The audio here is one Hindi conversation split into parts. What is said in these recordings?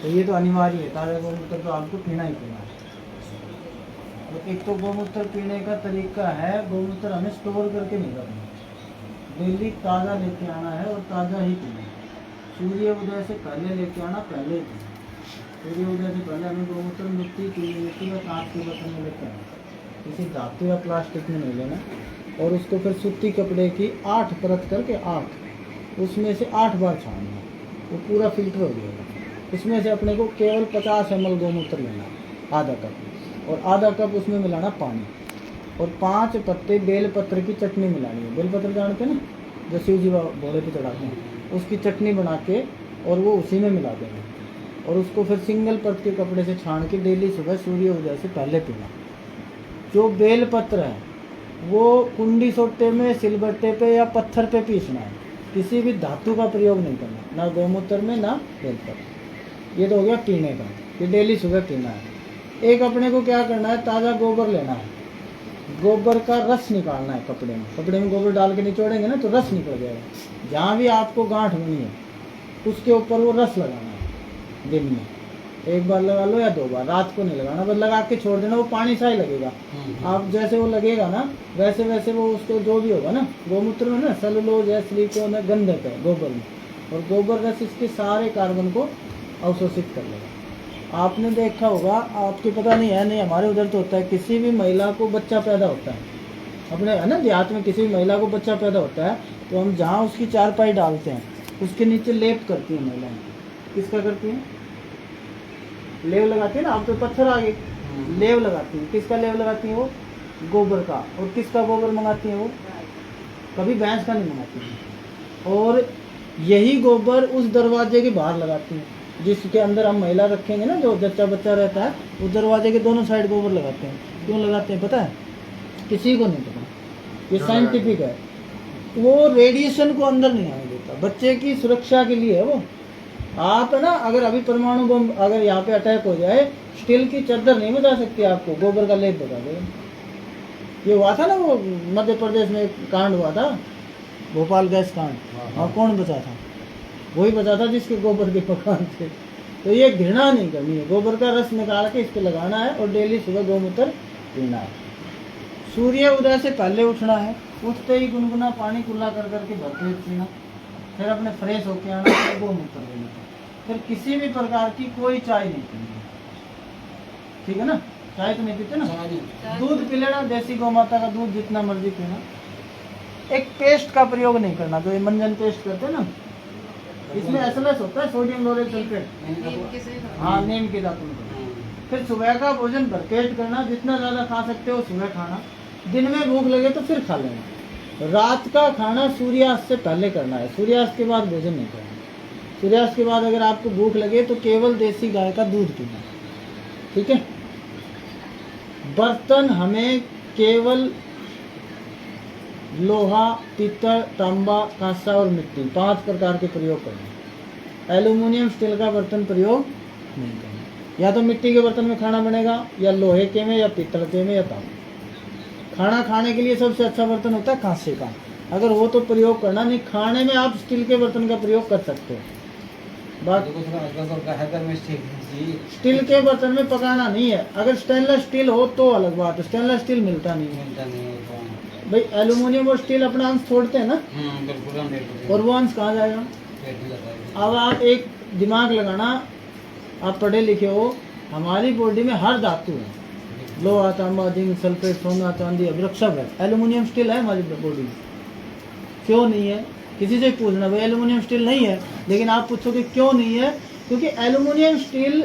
तो ये तो अनिवार्य है, ताज़ा गोमूत्र तो आपको पीना ही पीना है। तो एक तो गोमूत्र पीने का तरीका है, गोमूत्र हमें स्टोर करके नहीं रखना, डेली ताज़ा लेके आना है और ताज़ा ही पीना है। सूर्य उदय से पहले लेके आना, पहले ही पीना। सूर्य उदय से पहले हमें गोमूत्र मिट्टी का कांच के बर्तन में लेके आना, किसी धातु या प्लास्टिक में नहीं लेना। और उसको फिर सूती कपड़े की 8 परत करके 8, उसमें से 8 बार छानना, वो पूरा फिल्टर हो जाएगा। उसमें से अपने को केवल 50 ml गोमूत्र लेना, आधा कप, और आधा कप उसमें मिलाना पानी, और 5 पत्ते बेलपत्र की चटनी मिलानी है। बेलपत्र जानते हैं ना, जो शिव जी भोले पे चढ़ाते हैं, उसकी चटनी बना के और वो उसी में मिला देना। और उसको फिर सिंगल परत के कपड़े से छान के डेली सुबह सूर्य उदय से पहले पीना। जो बेलपत्र है वो कुंडी सोटे में, सिलबट्टे पे या पत्थर पे पीसना है, किसी भी धातु का प्रयोग नहीं करना, ना गोमूत्र में ना बेलपत्र। ये तो हो गया पीने का, ये डेली सुबह पीना है। एक अपने को क्या करना है, ताज़ा गोबर लेना है, गोबर का रस निकालना है। कपड़े में गोबर डाल के निचोड़ेंगे ना तो रस निकल जाएगा। जहाँ भी आपको गांठ बनी है उसके ऊपर वो रस लगाना है। दिन में 1 बार लगा लो या 2 बार, रात को नहीं लगाना, बस लगा के छोड़ देना, वो पानी सा ही लगेगा। आप जैसे वो लगेगा ना वैसे वैसे वो उसको जो भी होगा ना, गोमूत्र में ना सेलुलोज या सिलिकॉन है, गंधक है गोबर में, और गोबर रस इसके सारे कार्बन को अवशोषित कर लेगा। आपने देखा होगा, आपको पता नहीं है, नहीं हमारे उधर तो होता है, किसी भी महिला को बच्चा पैदा होता है, अपने है ना देहात में किसी भी महिला को बच्चा पैदा होता है, तो हम जहाँ उसकी चारपाई डालते हैं उसके नीचे लेप करती है महिलाएं। किसका करती हैं? लेव लगाती है ना, अब तो पत्थर आ गए, लेव लगाती है। किसका लेव लगाती है? वो गोबर का। और किसका गोबर मंगाती है? वो कभी भैंस का नहीं मंगाती है। और यही गोबर उस दरवाजे के बाहर लगाती है, जिसके अंदर हम महिला रखेंगे ना, जो जच्चा बच्चा रहता है, उस दरवाजे के दोनों साइड गोबर लगाते हैं। क्यों लगाते हैं पता है? किसी को नहीं पता, ये साइंटिफिक है। वो रेडिएशन को अंदर नहीं आने देता, बच्चे की सुरक्षा के लिए है वो। आप है ना, अगर अभी परमाणु बम अगर यहाँ पे अटैक हो जाए, स्टील की चद्दर नहीं बचा सकती आपको, गोबर का लेप बता देगा। ये हुआ था ना, वो मध्य प्रदेश में एक कांड हुआ था, भोपाल गैस कांड। हाँ, कौन बचा था? वही बचा था जिसके गोबर के मकान थे। तो ये घृणा नहीं करनी है, गोबर का रस निकाल के इस पे लगाना है और डेली सुबह गोमूत्र पीना है। सूर्य उदय से पहले उठना है, उठते ही गुनगुना पानी कुल्ला कर करके भरपेट पीना, फिर अपने फ्रेश होके आना, फिर गोमूत्र लेना, फिर किसी भी प्रकार की कोई चाय नहीं पीनी, ठीक है ना? चाय तो नहीं पीते ना, दूध पी लेना, देसी गौ माता का दूध जितना मर्जी पीना। एक पेस्ट का प्रयोग नहीं करना, जो ये मंजन पेस्ट करते हैं ना, इसमें एसएलएस होता है, सोडियम लोरेट सल्फेट। हाँ, नीम के धातु में। फिर सुबह का भोजन भरपेट करना, जितना ज़्यादा खा सकते हो सुबह खाना, दिन में भूख लगे तो फिर खा लेना। रात का खाना सूर्यास्त से पहले करना है, सूर्यास्त के बाद भोजन नहीं करना। सूर्यास्त के बाद अगर आपको भूख लगे तो केवल देसी गाय का दूध पीना, ठीक है? बर्तन हमें केवल लोहा, पीतल, तांबा, कांसा और मिट्टी, 5 प्रकार के प्रयोग करना। एल्यूमिनियम स्टील का बर्तन प्रयोग नहीं करना। या तो मिट्टी के बर्तन में खाना बनेगा, या लोहे के में, या पीतल के में, या तांबा। खाना खाने के लिए सबसे अच्छा बर्तन होता है कांसे का, अगर वो तो प्रयोग करना नहीं। खाने में आप स्टील के बर्तन का प्रयोग कर सकते हो। बात स्टील के बर्तन में पकाना नहीं है। अगर स्टेनलेस स्टील हो तो अलग बात है, स्टेनलेस स्टील मिलता नहीं है भाई। एल्यूमिनियम और स्टील अपना अंश छोड़ते हैं ना, और वो अंश कहाँ जाएगा? अब आप एक दिमाग लगाना, आप पढ़े लिखे हो, हमारी बॉडी में हर धातु है, लोहा, तांबा, जिंक, सल्फेट, सोना, चांदी, अभ्रक सब है। एल्यूमिनियम स्टील है हमारी बॉडी में, क्यों नहीं है? किसी से पूछना, भाई एल्यूमिनियम स्टील नहीं है, लेकिन आप पूछोगे क्यों नहीं है? क्योंकि एल्यूमिनियम स्टील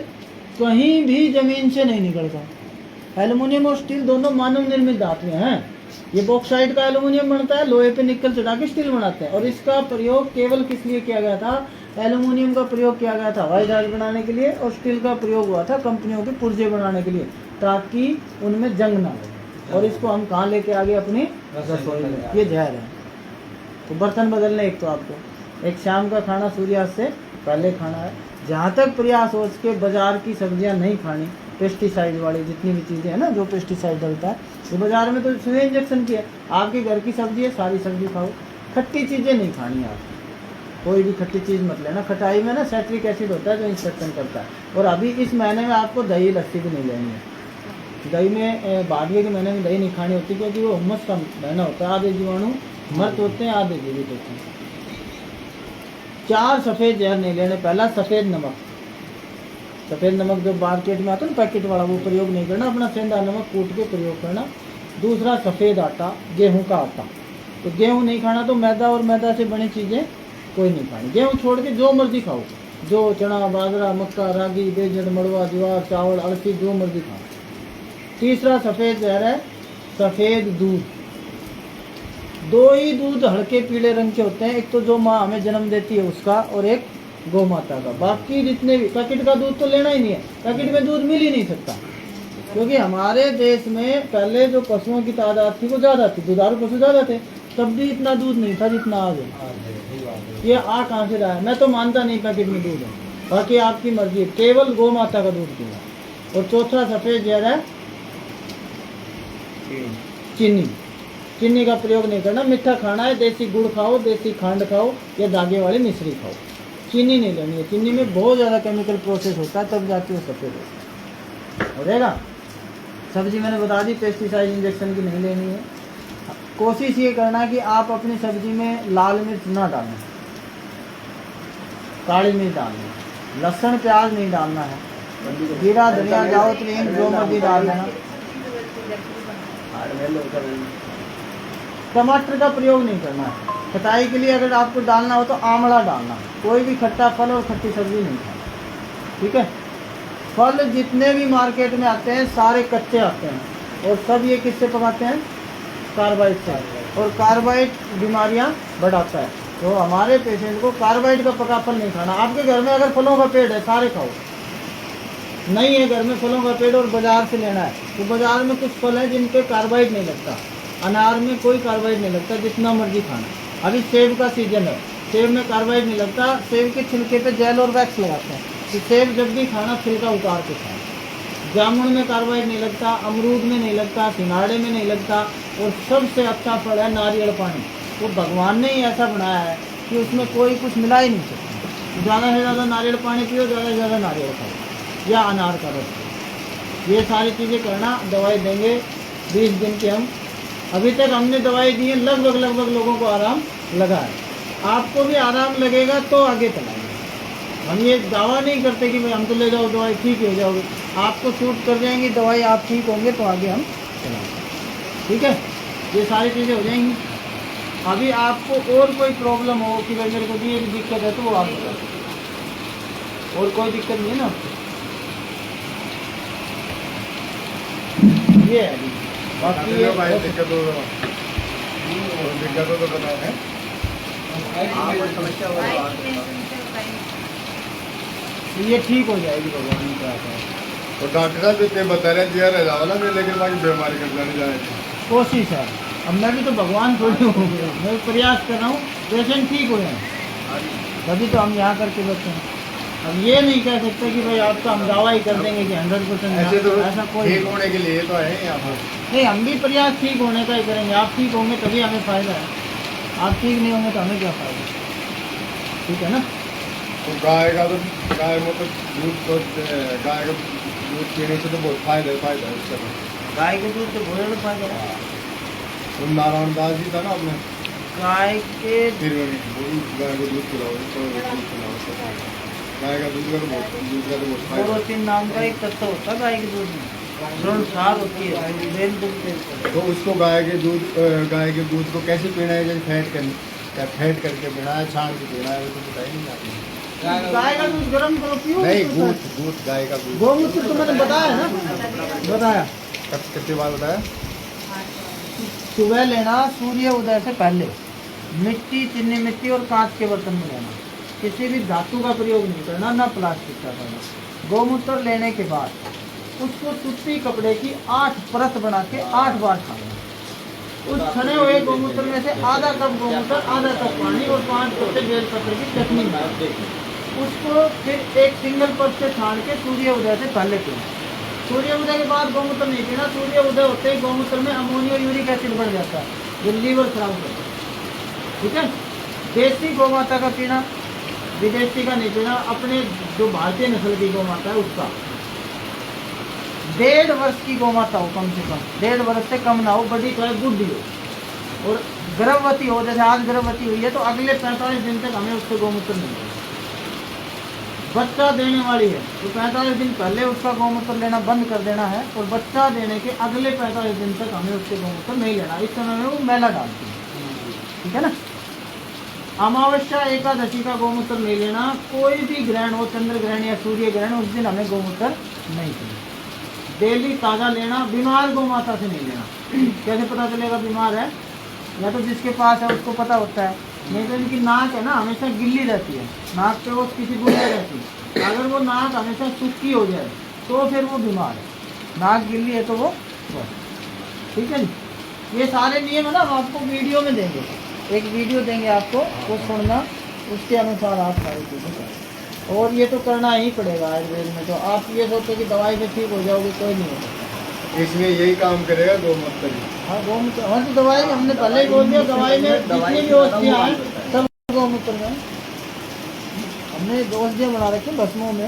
कहीं भी जमीन से नहीं निकलता। एल्यूमिनियम और स्टील दोनों मानव निर्मित धातुएं हैं। ये बॉक्साइट का एल्यूमिनियम बनता है, लोहे पे निकल चढ़ा के स्टील बनाते हैं। और इसका प्रयोग केवल किस लिए किया गया था? एल्यूमिनियम का प्रयोग किया गया था हवाई जहाज बनाने के लिए, और स्टील का प्रयोग हुआ था कंपनियों के पुर्जे बनाने के लिए, ताकि उनमें जंग ना हो। और इसको हम कहाँ लेके आ गए? अपनी रसोई में। ये जहर है। तो बर्तन बदलने, एक तो आपको एक शाम का खाना सूर्यास्त से पहले खाना है। जहाँ तक प्रयास हो सके बाजार की सब्जियाँ नहीं खानी, पेस्टिसाइड वाली जितनी भी चीज़ें हैं ना, जो पेस्टिसाइड डलता है, ये बाजार में तो इसमें इंजेक्शन की है। आपके घर की सब्जी है, सारी सब्जी खाओ। खट्टी चीज़ें नहीं खानी आप, कोई भी खट्टी चीज़ मत लेना। खटाई में ना सैट्रिक एसिड होता है जो इंस्पेक्शन करता है। और अभी इस महीने में आपको दही लस्सी भी नहीं लेनी है। दही में बाड़िए के महीने में दही नहीं खानी होती, क्योंकि वो हुम्मस का महीना होता है, आधे जीवाणु मर्द होते हैं, आधे जीवित होते हैं। 4 सफ़ेद जहर नहीं लेने। पहला सफ़ेद नमक, सफ़ेद नमक जो मार्केट में आता है ना पैकेट वाला, वो प्रयोग नहीं करना, अपना सेंधा नमक कूट के प्रयोग करना। दूसरा सफ़ेद आटा, गेहूं का आटा। तो गेहूं नहीं खाना, तो मैदा और मैदा से बनी चीज़ें कोई नहीं खानी। गेहूं छोड़ के जो मर्जी खाओ, जो चना बाजरा मक्का रागी बेजड़ मड़वा ज्वार चावल अड़सी जो मर्जी खाओ। तीसरा सफ़ेद जहर है सफ़ेद दूध। 2 ही दूध हल्के पीले रंग के होते हैं, एक तो जो माँ हमें जन्म देती है उसका, और एक गौ माता का। बाकी जितने भी पैकेट का दूध तो लेना ही नहीं है, पैकेट में दूध मिल ही नहीं सकता, क्योंकि हमारे देश में पहले जो पशुओं की तादाद थी वो ज़्यादा थी, दुधारू पशु ज़्यादा थे, तब भी इतना दूध नहीं था जितना आज है। ये आ कहाँ से रहा है? मैं तो मानता नहीं पैकेट में दूध है, बाकी आपकी मर्जी है, केवल गौ माता का दूध पीना। और चौथा सफ़ेद जहर है चीनी। चीनी का प्रयोग नहीं करना। मीठा खाना है, देसी गुड़ खाओ, देसी खंड खाओ या धागे वाली मिश्री खाओ, चीनी नहीं लेनी है। चीनी में बहुत ज़्यादा केमिकल प्रोसेस होता है, तब जाके वो सफ़ेद हो जाएगा। सब्जी मैंने बता दी पेस्टिसाइड इंजेक्शन की नहीं लेनी है। कोशिश ये करना कि आप अपनी सब्जी में लाल मिर्च ना डालें, काली मिर्च डालें, लहसुन प्याज नहीं डालना है, जीरा धनिया जावित्री हिंग जो मर्जी डाल देना। टमाटर का प्रयोग नहीं करना है। खटाई के लिए अगर आपको डालना हो तो आंवला डालना, कोई भी खट्टा फल और खट्टी सब्जी नहीं खाना, ठीक है। फल जितने भी मार्केट में आते हैं सारे कच्चे आते हैं, और सब ये किससे पकाते हैं? कार्बाइड से, और कार्बाइड बीमारियां बढ़ाता है। तो हमारे पेशेंट को कार्बाइड का पका फल नहीं खाना। आपके घर में अगर फलों का पेड़ है सारे खाओ, नहीं है घर में फलों का पेड़ और बाजार से लेना है, तो बाजार में कुछ फल है जिन पे कार्बाइड नहीं लगता। अनार में कोई कार्बाइड नहीं लगता, जितना मर्जी खाना। अभी सेब का सीजन है, सेब में कार्बाइड नहीं लगता, सेब के छिलके पे जेल और वैक्स लगाते हैं, तो सेब जब भी खाना छिलका उतार के खाना। जामुन में कार्बाइड नहीं लगता, अमरूद में नहीं लगता, सिंघाड़े में नहीं लगता, और सबसे अच्छा फल है नारियल पानी। वो भगवान ने ही ऐसा बनाया है कि उसमें कोई कुछ मिला ही नहीं सकता। ज़्यादा से ज़्यादा नारियल पानी पियो, ज़्यादा से ज़्यादा नारियल खाओ या अनार का रस। ये सारी चीज़ें करना। दवाई देंगे 20 दिन की। हम अभी तक हमने दवाई दी है, लगभग लोगों को आराम लगा है। आपको भी आराम लगेगा तो आगे चलाएंगे। हम ये दावा नहीं करते कि भाई हम तो ले जाओ दवाई ठीक हो जाओगे। आपको सूट कर जाएंगी दवाई, आप ठीक होंगे तो आगे हम चलाएंगे, ठीक है। ये सारी चीज़ें हो जाएंगी। अभी आपको और कोई प्रॉब्लम हो कि भाई मेरे को भी एक दिक्कत है, तो वो आप बताओ। और कोई दिक्कत नहीं है ना आपको? ये है अभी। बाकी ये दिक्कत हो तो बताओ है। ये ठीक हो जाएगी भगवान की कृपा से। तो डॉक्टर साहब इतने बता रहे हैं रह जाओ ना, लेकिन बाकी बीमारी कर जाने जाएगी। कोशिश है। अब मैं भी तो भगवान थोड़ी हूँ, मैं प्रयास कर रहा हूँ पेशेंट ठीक हो जाए, तभी तो हम यहाँ करके बैठे हैं। अब ये नहीं कह सकते कि भाई आपका हम दावा ही कर देंगे कि 100% ऐसे तो ऐसा कोई ठीक होने के लिए तो है यहाँ पर। नहीं, हम भी प्रयास ठीक होने का ही करेंगे। आप ठीक होंगे तभी हमें फ़ायदा है, आप ठीक नहीं होंगे तो हमें क्या फ़ायदा, ठीक है ना। तो गाय मतलब दूध तो गाय का दूध पीने से तो बहुत फायदा है उसका। गाय के दूध से बहुत ज़्यादा फायदा है। तो नारायण दास जी था ना अपने गाय के गाय को दूध पिलाओ, गाय का दूध का तो बहुत फायदा। प्रोटीन नाम का एक तत्व होता है गाय के दूध में, ऋण सार होती है, ब्रेन दुख। तो उसको गाय के दूध को कैसे पीना है? जैसे फेंट करके पीना है, छान के पीना है, वो तो बताया नहीं आपने। गाय का दूध गर्म करो पियो। नहीं, दूध गाय का दूध। गोमूत्र तो मैंने बताया ना, बताया कितनी बार बताया? सुबह लेना सूर्य उदय से पहले, मिट्टी चीनी मिट्टी और कांच के बर्तन में लेना, किसी भी धातु का प्रयोग नहीं करना, ना प्लास्टिक का करना। गौमूत्र लेने के बाद उसको सूती कपड़े की 8 परत बना के 8 बार खाना। उस छने हुए गौमूत्र में से आधा कप गौमूत्र, आधा कप पानी और 5 छोटे बेलपत्र की चटनी डाल दे। उसको फिर एक सिंगल पट से छान के सूर्य उदय से पहले पीना। सूर्य उदय के बाद गौमूत्र नहीं पीना। सूर्य उदय होते ही गौमूत्र में अमोनिया यूरिक एसिड बढ़ जाता है, जो लीवर खराब करता है, ठीक है। देसी गौ माता का पीना, विदेशी का नहीं पीना, अपने जो भारतीय नस्ल की गौ माता है उसका। 1.5 वर्ष की गौ माता हो कम से कम, 1.5 वर्ष से कम ना हो, बड़ी चाहे बुढ़ी हो, और गर्भवती हो, जैसे आज गर्भवती हुई है तो अगले 45 दिन तक हमें उससे गौमूत्र मिलेगा। बच्चा देने वाली है तो 45 दिन पहले उसका गौमूत्र लेना बंद कर देना है, और बच्चा देने के अगले 45 दिन तक हमें उससे गौमूत्र नहीं लेना, इस समय में वो मैला डालती है, ठीक है ना। अमावस्या एकादशी का गौमूत्र नहीं लेना, कोई भी ग्रहण हो, चंद्र ग्रहण या सूर्य ग्रहण, उस दिन हमें गौमूत्र नहीं लेना। डेली ताज़ा लेना, बीमार गौ माता से नहीं लेना। कैसे पता चलेगा बीमार है? या तो जिसके पास है उसको पता होता है, नहीं तो इनकी नाक है ना हमेशा गिल्ली रहती है, नाक पे वो किसी बुझे रहती है, अगर वो नाक हमेशा सूखी हो जाए तो फिर वो बीमार है, नाक गिल्ली है तो वो ठीक है जी। ये सारे नियम है ना, हम आपको वीडियो में देंगे, एक वीडियो देंगे आपको, वो सुनना, उसके अनुसार आप सारी चीज़ें करें। और ये तो करना ही पड़ेगा आयुर्वेद में, तो आप ये सोचो कि दवाई से ठीक हो जाओगे, कोई नहीं हो सकता। इसमें यही काम करेगा गौमूत्र। हाँ गौमूत्र, हाँ तो दवाई हमने पहले ही बोल दिया, दवाई में जितनी भी औषधियाँ हैं सब गौमूत्र में, हमने औषधियाँ बना रखी भस्मों में।